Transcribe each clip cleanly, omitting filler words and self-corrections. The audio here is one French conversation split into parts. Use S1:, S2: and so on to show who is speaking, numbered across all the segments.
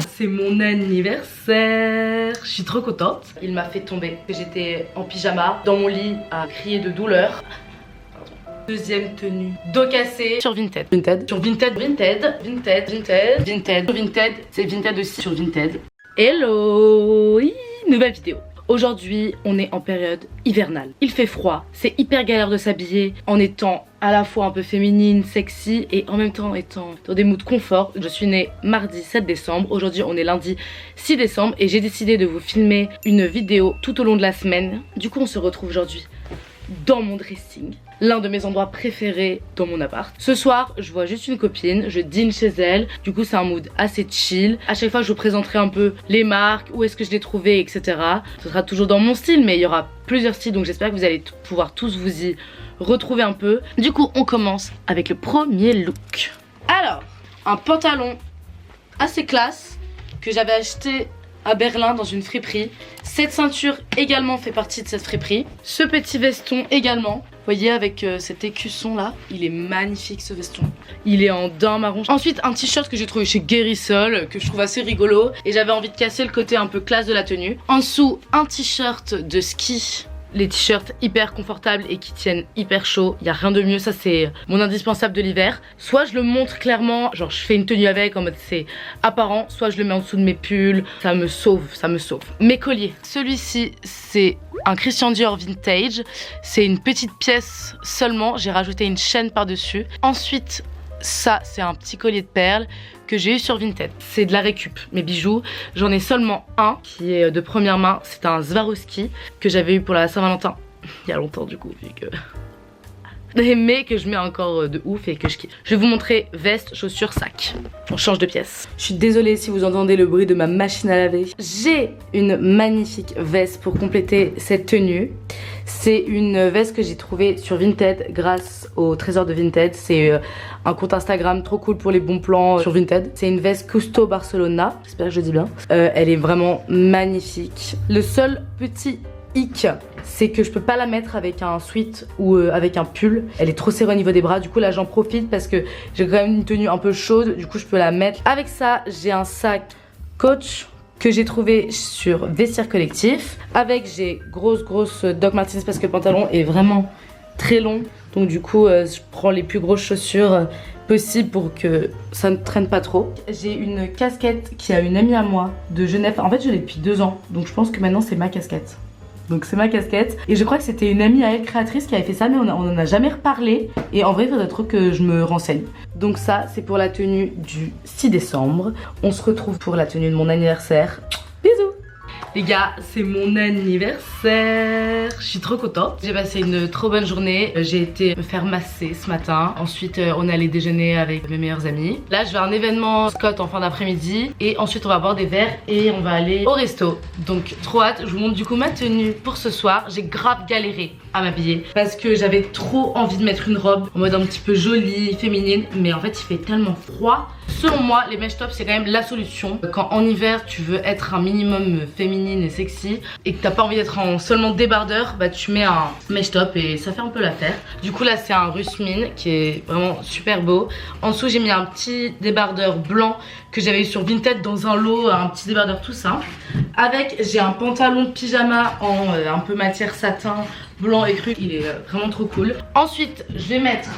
S1: C'est mon anniversaire, je suis trop contente. Il m'a fait tomber, j'étais en pyjama dans mon lit à crier de douleur. Deuxième tenue, dos cassé sur Vinted. Sur Vinted, c'est Vinted aussi sur Vinted. Hello, nouvelle vidéo. Aujourd'hui, on est en période hivernale. Il fait froid, c'est hyper galère de s'habiller en étant à la fois un peu féminine, sexy et en même temps étant dans des moods confort. Je suis née mardi 7 décembre, aujourd'hui on est lundi 6 décembre et j'ai décidé de vous filmer une vidéo tout au long de la semaine. Du coup on se retrouve aujourd'hui dans mon dressing, l'un de mes endroits préférés dans mon appart. Ce soir, je vois juste une copine, je dîne chez elle, du coup c'est un mood assez chill. À chaque fois je vous présenterai un peu les marques, où est-ce que je l'ai trouvé, etc. Ce sera toujours dans mon style, mais il y aura plusieurs styles, donc j'espère que vous allez pouvoir tous vous y retrouver un peu. Du coup on commence avec le premier look. Alors, un pantalon assez classe que j'avais acheté à Berlin dans une friperie. Cette ceinture également fait partie de cette friperie. Ce petit veston également. Vous voyez avec cet écusson là, il est magnifique ce veston. Il est en daim marron. Ensuite un t-shirt que j'ai trouvé chez Guérissol, que je trouve assez rigolo. Et j'avais envie de casser le côté un peu classe de la tenue. En dessous un t-shirt de ski. Les t-shirts hyper confortables et qui tiennent hyper chaud, il n'y a rien de mieux, ça c'est mon indispensable de l'hiver. Soit je le montre clairement, genre je fais une tenue avec en mode c'est apparent, soit je le mets en dessous de mes pulls, ça me sauve, ça me sauve. Mes colliers, celui-ci c'est un Christian Dior vintage, c'est une petite pièce seulement, j'ai rajouté une chaîne par dessus. Ensuite ça c'est un petit collier de perles que j'ai eu sur Vinted. C'est de la récup, mes bijoux. J'en ai seulement un qui est de première main. C'est un Swarovski que j'avais eu pour la Saint-Valentin il y a longtemps du coup, vu que... mais que je mets encore de ouf et que je kiffe. Je vais vous montrer veste, chaussures, sac. On change de pièce. Je suis désolée si vous entendez le bruit de ma machine à laver. J'ai une magnifique veste pour compléter cette tenue. C'est une veste que j'ai trouvée sur Vinted grâce au trésor de Vinted. C'est un compte Instagram trop cool pour les bons plans sur Vinted. C'est une veste Custo Barcelona, j'espère que je dis bien. Elle est vraiment magnifique. Le seul petit hic, c'est que je peux pas la mettre avec un sweat ou avec un pull. Elle est trop serrée au niveau des bras. Du coup là j'en profite parce que j'ai quand même une tenue un peu chaude. Du coup je peux la mettre. Avec ça j'ai un sac Coach que j'ai trouvé sur Vestiaire Collectif. Avec j'ai grosse Doc Martens parce que le pantalon est vraiment très long. Donc du coup je prends les plus grosses chaussures possibles pour que ça ne traîne pas trop. J'ai une casquette qui a une amie à moi de Genève. En fait je l'ai depuis 2 ans. Donc je pense que maintenant c'est ma casquette. Donc c'est ma casquette. Et je crois que c'était une amie à elle créatrice qui avait fait ça, mais on en a jamais reparlé. Et en vrai il faudrait trop que je me renseigne. Donc ça c'est pour la tenue du 6 décembre. On se retrouve pour la tenue de mon anniversaire. Bisous. Les gars, c'est mon anniversaire. Je suis trop contente. J'ai passé une trop bonne journée. J'ai été me faire masser ce matin. Ensuite on est allé déjeuner avec mes meilleurs amis. Là je vais à un événement Scott en fin d'après-midi. Et ensuite on va boire des verres et on va aller au resto. Donc trop hâte. Je vous montre du coup ma tenue pour ce soir. J'ai grave galéré à m'habiller parce que j'avais trop envie de mettre une robe en mode un petit peu jolie, féminine. Mais en fait il fait tellement froid. Selon moi les mèches top c'est quand même la solution. Quand en hiver tu veux être un minimum féminine et sexy et que t'as pas envie d'être en seulement débardeur, bah tu mets un mèche top et ça fait un peu l'affaire. Du coup là c'est un Rusmin qui est vraiment super beau. En dessous j'ai mis un petit débardeur blanc que j'avais eu sur Vinted dans un lot, un petit débardeur tout simple. Avec j'ai un pantalon de pyjama en un peu matière satin blanc écru, il est vraiment trop cool. Ensuite je vais mettre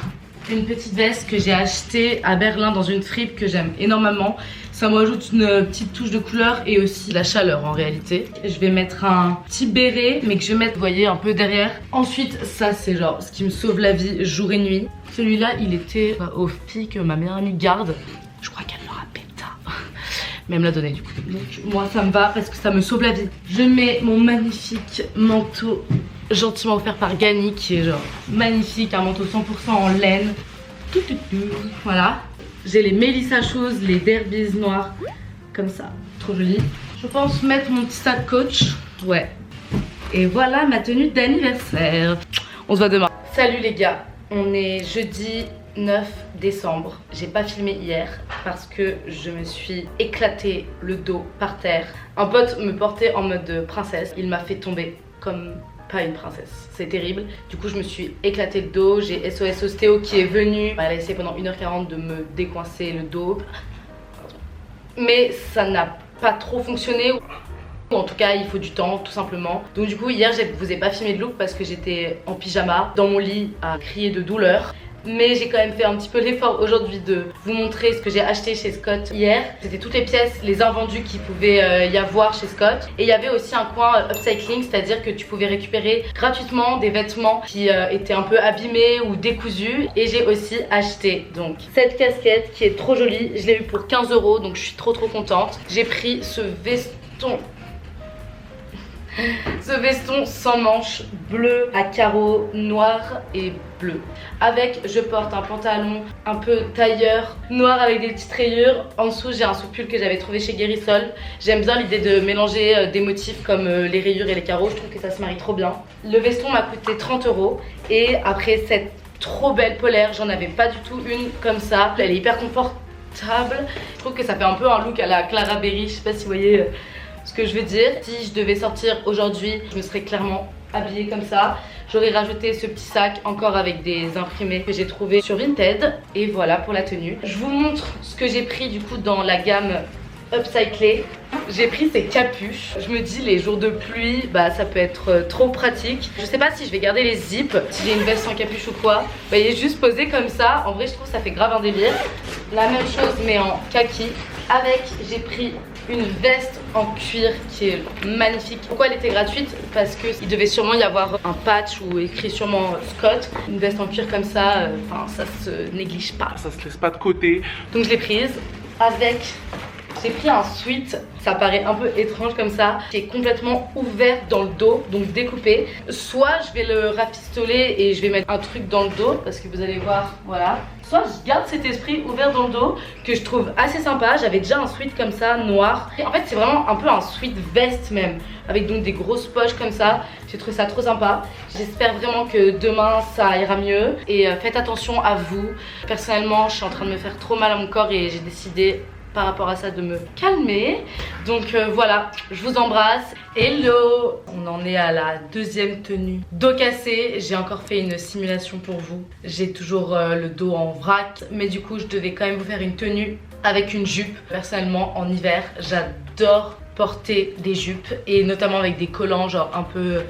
S1: une petite veste que j'ai achetée à Berlin dans une fripe que j'aime énormément. Ça me rajoute une petite touche de couleur et aussi la chaleur en réalité. Je vais mettre un petit béret mais que je vais mettre, vous voyez, un peu derrière. Ensuite ça c'est genre ce qui me sauve la vie jour et nuit. Celui-là il était au FPI que ma meilleure amie garde. Je crois qu'elle l'aura péta. Mais elle me l'a donné du coup. Donc moi ça me va parce que ça me sauve la vie. Je mets mon magnifique manteau gentiment offert par Gani qui est genre magnifique, un manteau 100% en laine. Voilà. J'ai les Melissa Shoes, les Derbies noirs, comme ça, trop joli. Je pense mettre mon petit sac Coach, ouais. Et voilà ma tenue d'anniversaire. On se voit demain. Salut les gars, on est jeudi 9 décembre. J'ai pas filmé hier parce que je me suis éclaté le dos par terre. Un pote me portait en mode princesse, il m'a fait tomber comme pas une princesse, c'est terrible. Du coup je me suis éclaté le dos, j'ai SOS Ostéo qui est venu. Elle a essayé pendant 1h40 de me décoincer le dos. Mais ça n'a pas trop fonctionné. En tout cas il faut du temps tout simplement. Donc du coup hier je vous ai pas filmé de look parce que j'étais en pyjama dans mon lit à crier de douleur. Mais j'ai quand même fait un petit peu l'effort aujourd'hui de vous montrer ce que j'ai acheté chez Scott hier. C'était toutes les pièces, les invendus qu'il pouvait y avoir chez Scott. Et il y avait aussi un coin upcycling, c'est-à-dire que tu pouvais récupérer gratuitement des vêtements qui étaient un peu abîmés ou décousus. Et j'ai aussi acheté donc cette casquette qui est trop jolie. Je l'ai eu pour 15 €, donc je suis trop contente. J'ai pris ce veston. Ce veston sans manches, bleu à carreaux, noir et bleu. Avec, je porte un pantalon un peu tailleur, noir avec des petites rayures. En dessous, j'ai un sous-pull que j'avais trouvé chez Guérisol. J'aime bien l'idée de mélanger des motifs comme les rayures et les carreaux. Je trouve que ça se marie trop bien. Le veston m'a coûté 30 €. Et après cette trop belle polaire, j'en avais pas du tout une comme ça. Elle est hyper confortable. Je trouve que ça fait un peu un look à la Clara Berry. Je sais pas si vous voyez ce que je veux dire. Si je devais sortir aujourd'hui, je me serais clairement habillée comme ça. J'aurais rajouté ce petit sac encore avec des imprimés que j'ai trouvé sur Vinted. Et voilà pour la tenue. Je vous montre ce que j'ai pris du coup dans la gamme upcyclée. J'ai pris ces capuches. Je me dis les jours de pluie, bah ça peut être trop pratique. Je sais pas si je vais garder les zips, si j'ai une veste sans capuche ou quoi. Vous voyez, juste posé comme ça. En vrai je trouve que ça fait grave un délire. La même chose mais en kaki. Avec, j'ai pris une veste en cuir qui est magnifique. Pourquoi elle était gratuite? Parce qu'il devait sûrement y avoir un patch ou écrit sûrement Scott. Une veste en cuir comme ça, enfin ça se néglige pas.
S2: Ça se laisse pas de côté.
S1: Donc je l'ai prise. Avec, j'ai pris un sweat, ça paraît un peu étrange comme ça, qui est complètement ouvert dans le dos, donc découpé. Soit je vais le rafistoler et je vais mettre un truc dans le dos, parce que vous allez voir, voilà. Soit je garde cet esprit ouvert dans le dos, que je trouve assez sympa. J'avais déjà un sweat comme ça, noir. Et en fait c'est vraiment un peu un sweat veste même, avec donc des grosses poches comme ça. J'ai trouvé ça trop sympa. J'espère vraiment que demain ça ira mieux. Et faites attention à vous. Personnellement je suis en train de me faire trop mal à mon corps et j'ai décidé par rapport à ça de me calmer. Donc voilà, je vous embrasse. Hello! On en est à la deuxième tenue. Dos cassé, j'ai encore fait une simulation pour vous. J'ai toujours le dos en vrac, mais du coup je devais quand même vous faire une tenue avec une jupe. Personnellement en hiver, j'adore porter des jupes et notamment avec des collants genre un peu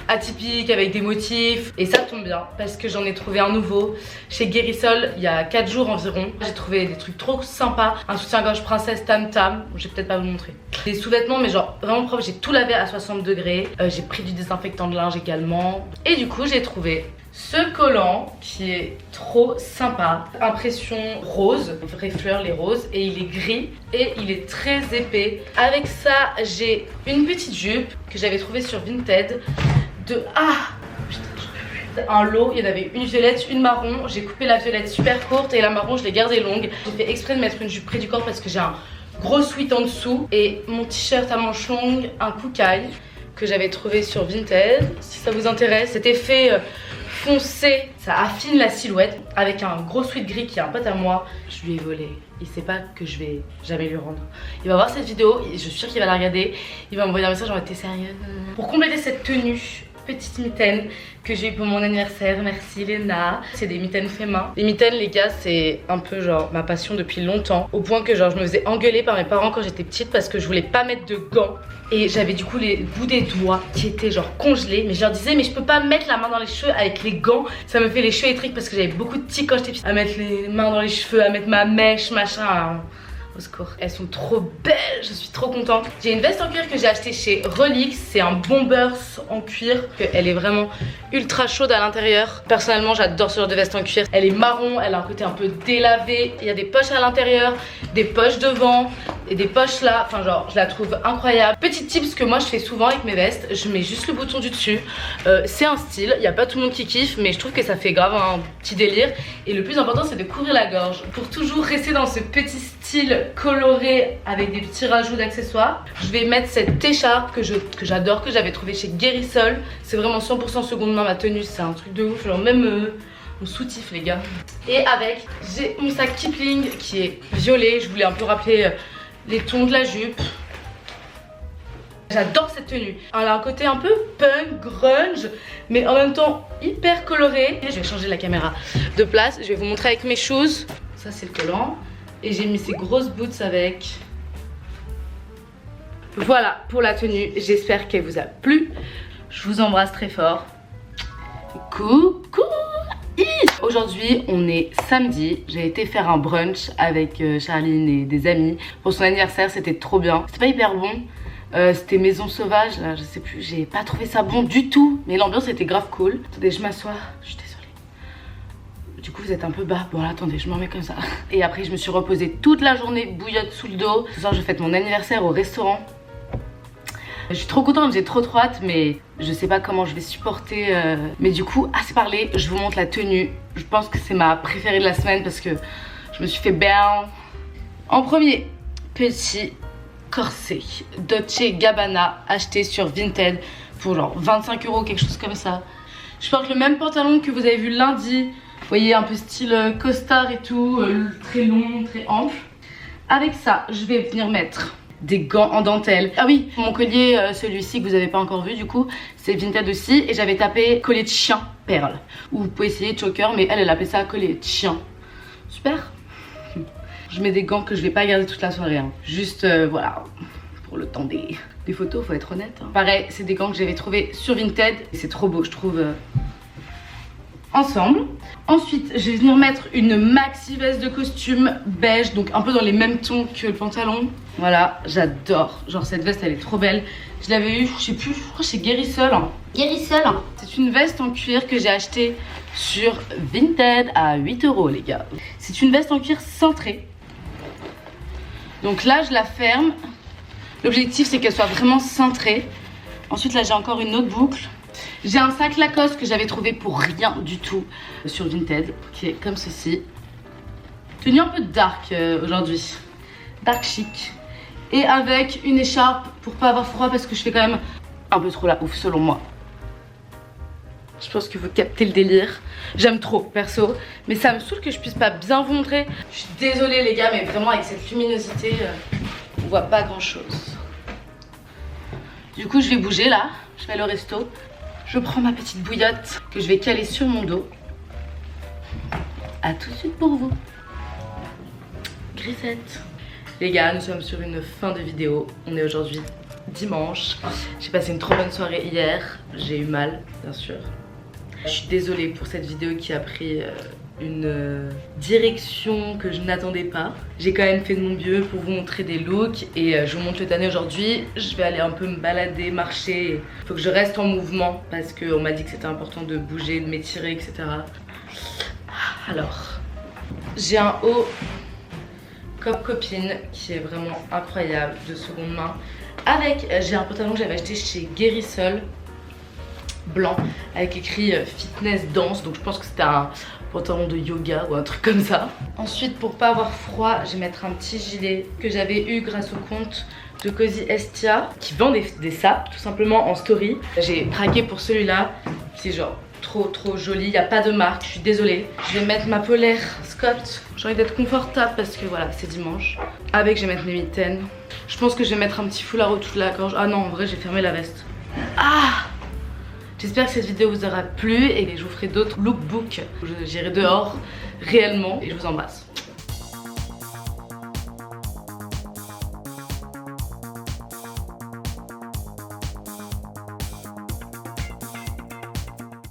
S1: atypique avec des motifs. Et ça tombe bien parce que j'en ai trouvé un nouveau chez Guérisol il y a 4 jours environ. J'ai trouvé des trucs trop sympas. Un soutien-gorge princesse Tam Tam, je vais peut-être pas vous montrer. Des sous-vêtements mais genre vraiment propres. J'ai tout lavé à 60 degrés. J'ai pris du désinfectant de linge également. Et du coup j'ai trouvé ce collant qui est trop sympa. Impression rose, vraie fleur les roses. Et il est gris et il est très épais. Avec ça j'ai une petite jupe que j'avais trouvée sur Vinted. Un lot, il y en avait une violette, une marron. J'ai coupé la violette super courte et la marron je l'ai gardée longue. J'ai fait exprès de mettre une jupe près du corps parce que j'ai un gros sweat en dessous. Et mon t-shirt à manches longues, un koukaï que j'avais trouvé sur Vinted. Si ça vous intéresse, cet effet foncé, ça affine la silhouette. Avec un gros sweat gris qui est un pote à moi. Je lui ai volé. Il sait pas que je vais jamais lui rendre. Il va voir cette vidéo, je suis sûre qu'il va la regarder. Il va m'envoyer un message en mode t'es sérieuse? Pour compléter cette tenue, petite mitaine que j'ai eu pour mon anniversaire, merci Léna. C'est des mitaines fait main. Les mitaines les gars c'est un peu genre ma passion depuis longtemps. Au point que genre je me faisais engueuler par mes parents quand j'étais petite parce que je voulais pas mettre de gants. Et j'avais du coup les bouts des doigts qui étaient genre congelés. Mais je leur disais mais je peux pas mettre la main dans les cheveux avec les gants. Ça me fait les cheveux électriques parce que j'avais beaucoup de tics quand j'étais petite. À mettre les mains dans les cheveux, à mettre ma mèche, machin. Au secours. Elles sont trop belles, je suis trop contente. J'ai une veste en cuir que j'ai achetée chez Relix. C'est un bombers en cuir. Elle est vraiment ultra chaude à l'intérieur. Personnellement j'adore ce genre de veste en cuir. Elle est marron, elle a un côté un peu délavé. Il y a des poches à l'intérieur, des poches devant et des poches là. Enfin genre je la trouve incroyable. Petit tips que moi je fais souvent avec mes vestes. Je mets juste le bouton du dessus. C'est un style, il n'y a pas tout le monde qui kiffe. Mais je trouve que ça fait grave un petit délire. Et le plus important c'est de couvrir la gorge. Pour toujours rester dans ce petit style coloré avec des petits rajouts d'accessoires. Je vais mettre cette écharpe que j'adore, que j'avais trouvé chez Guérisol. C'est vraiment 100% seconde main ma tenue, c'est un truc de ouf. Genre même mon soutif les gars. Et avec, j'ai mon sac Kipling qui est violet. Je voulais un peu rappeler les tons de la jupe. J'adore cette tenue. Elle a un côté un peu punk, grunge, mais en même temps hyper coloré. Et je vais changer la caméra de place. Je vais vous montrer avec mes shoes. Ça c'est le collant. Et j'ai mis ces grosses boots avec. Voilà pour la tenue. J'espère qu'elle vous a plu. Je vous embrasse très fort. Coucou. Aujourd'hui on est samedi, j'ai été faire un brunch avec Charline et des amis pour son anniversaire, c'était trop bien. C'était pas hyper bon, c'était maison sauvage, là, je sais plus, j'ai pas trouvé ça bon du tout. Mais l'ambiance était grave cool. Attendez, je m'assois, je suis désolée. Du coup vous êtes un peu bas, bon là, attendez, je m'en mets comme ça. Et après je me suis reposée toute la journée, bouillotte sous le dos. Ce soir je fête mon anniversaire au restaurant. Je suis trop contente, j'ai trop hâte, mais je sais pas comment je vais supporter. Mais du coup, assez parlé, je vous montre la tenue. Je pense que c'est ma préférée de la semaine parce que je me suis fait bien. En premier, petit corset Dolce & Gabbana acheté sur Vinted pour genre 25 €, quelque chose comme ça. Je porte le même pantalon que vous avez vu lundi. Vous voyez, un peu style costard et tout, très long, très ample. Avec ça, je vais venir mettre des gants en dentelle. Ah oui, mon collier, celui-ci que vous n'avez pas encore vu du coup, c'est Vinted aussi. Et j'avais tapé collier de chien perle. Ou vous pouvez essayer choker, mais elle appelait ça collier de chien. Super. Je mets des gants que je vais pas garder toute la soirée, hein. Juste voilà, pour le temps des photos, faut être honnête, hein. Pareil, c'est des gants que j'avais trouvé sur Vinted. Et c'est trop beau, je trouve. Ensemble. Ensuite, je vais venir mettre une maxi veste de costume beige, donc un peu dans les mêmes tons que le pantalon. Voilà, j'adore. Genre cette veste, elle est trop belle. Je l'avais eu, je sais plus, je crois chez Guérissol. Guérissol. C'est une veste en cuir que j'ai achetée sur Vinted à 8 € les gars. C'est une veste en cuir cintrée. Donc là, je la ferme. L'objectif, c'est qu'elle soit vraiment cintrée. Ensuite, là, j'ai encore une autre boucle. J'ai un sac Lacoste que j'avais trouvé pour rien du tout sur Vinted, qui est comme ceci. Tenue un peu dark aujourd'hui, dark chic. Et avec une écharpe pour pas avoir froid parce que je fais quand même un peu trop la ouf selon moi. Je pense que vous captez le délire. J'aime trop perso, mais ça me saoule que je puisse pas bien vous montrer. Je suis désolée les gars, mais vraiment avec cette luminosité, on voit pas grand chose. Du coup je vais bouger là, je vais aller au resto. Je prends ma petite bouillotte que je vais caler sur mon dos. A tout de suite pour vous. Grisette. Les gars, nous sommes sur une fin de vidéo. On est aujourd'hui dimanche. J'ai passé une trop bonne soirée hier. J'ai eu mal, bien sûr. Je suis désolée pour cette vidéo qui a pris une direction que je n'attendais pas. J'ai quand même fait de mon mieux pour vous montrer des looks et je vous montre le dernier aujourd'hui. Je vais aller un peu me balader, marcher. Il faut que je reste en mouvement parce qu'on m'a dit que c'était important de bouger, de m'étirer, etc. Alors, j'ai un haut Cop Copine qui est vraiment incroyable, de seconde main. Avec, j'ai un pantalon que j'avais acheté chez Guérissol, blanc, avec écrit fitness danse. Donc je pense que c'était un pantalon de yoga ou un truc comme ça. Ensuite, pour pas avoir froid, je vais mettre un petit gilet que j'avais eu grâce au compte de Cozy Estia qui vend des sapes tout simplement en story. J'ai craqué pour celui-là, c'est genre trop joli, il n'y a pas de marque, je suis désolée. Je vais mettre ma polaire Scott, j'ai envie d'être confortable parce que voilà, c'est dimanche. Avec, je vais mettre mes mitaines. Je pense que je vais mettre un petit foulard autour de la gorge. Ah non, en vrai, j'ai fermé la veste. Ah! J'espère que cette vidéo vous aura plu et je vous ferai d'autres lookbooks. J'irai dehors réellement et je vous embrasse.